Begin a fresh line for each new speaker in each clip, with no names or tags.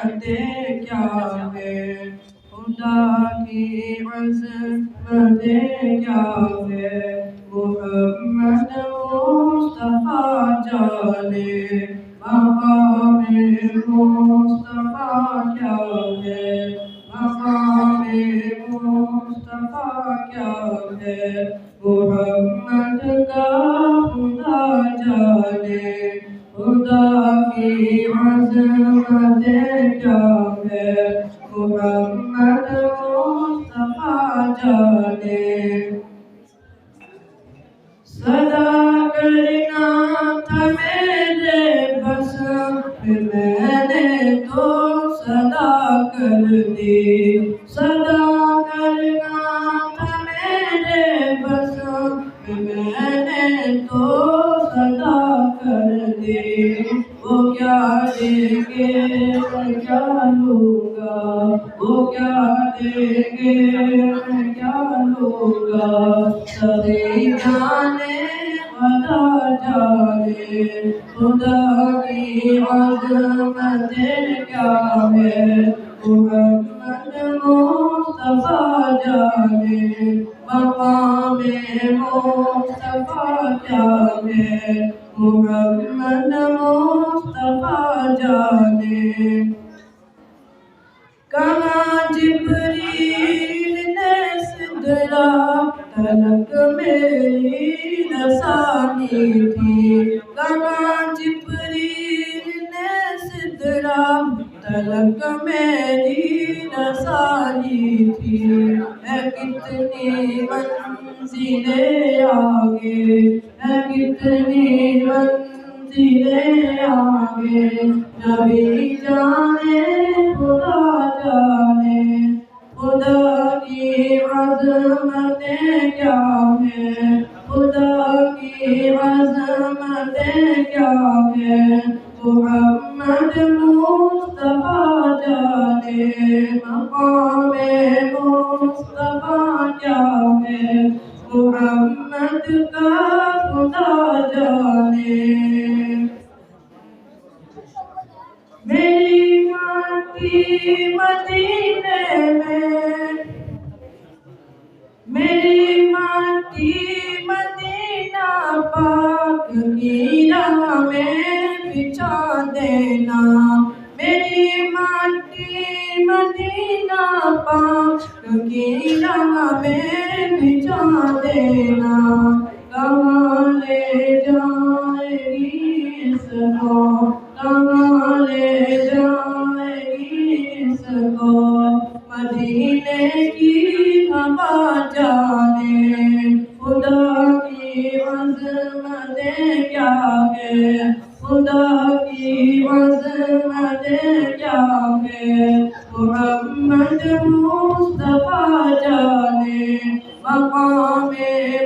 عظمتیں کیا ہے، خدا کی عظمتیں کیا ہے، محمد مصطفیٰ جانے مقام مصطفیٰ کیا ہے، مقام مصطفیٰ کیا ہے، محمد کا خدا جانے خدا کی عظمتیں کیا ہے، محمد مصطفیٰ جانے۔ صدا کرنا تھا میرے بس میں نے تو صدا کر دی، صدا کرنا تھا میرے بس میں نے تو صدا کر دی، وہ کیا دیں گے میں کیا لوں گا، وہ کیا دیں گے میں کیا لوں گا، سبھی جانے خدا جانے خدا کی عظمتیں کیا ہے، محمد مصطفیٰ جانے مقام مصطفیٰ کیا ہے، محمد مصطفیٰ جانے۔ کہاں جبریل نے سدرا تلک میری رسانی تھی، کہاں جبریل نے سدرا تلک میری رسانی تھی، ہے کتنی منزلیں آگے، ہے کتنی منزلیں آگے، نبی جانے خدا جانے خدا کی عظمتیں کیا ہے، خدا کی عظمتیں کیا ہے، محمد مصطفیٰ جانے مقام مصطفیٰ کیا ہے، محمد کا خدا جانے۔ میری ماٹی مدینے میں، میری ماٹی مدینہ پاک کی راہ میں بچھا دینا، میری ماٹی مدینہ پاک کی راہ میں بچھا دینا، کہاں لے جائے گی اس کو، کہاں لے جائے گی اس کو، مدینے کی ہوا جانے خدا کی عظمتیں کیا ہے، خدا کی عظمتیں کیا ہے، محمد مصطفیٰ جانے مقام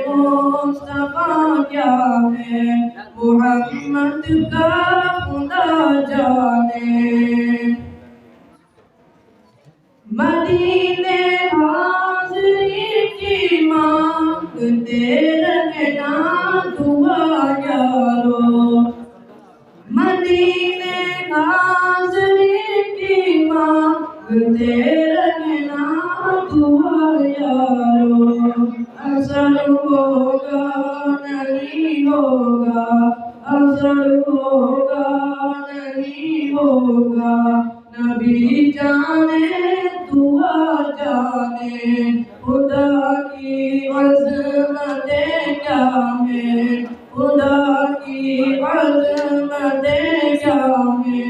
مصطفیٰ کیا ہے، محمد کا خدا جانے۔ مدینے حاضری کی مانگتے رہنا دعا یارو، مدینے حاضری کی مانگتے رہنا دعا یارو، اثر ہوگا نہیں ہوگا، اثر ہوگا نہیں ہوگا، نبی جانے دعا جانے خدا کی عظمتیں کیا ہے، خدا کی عظمتیں کیا ہے،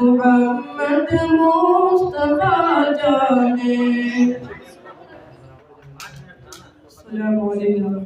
محمد مصطفیٰ جانے۔ السلام علیکم۔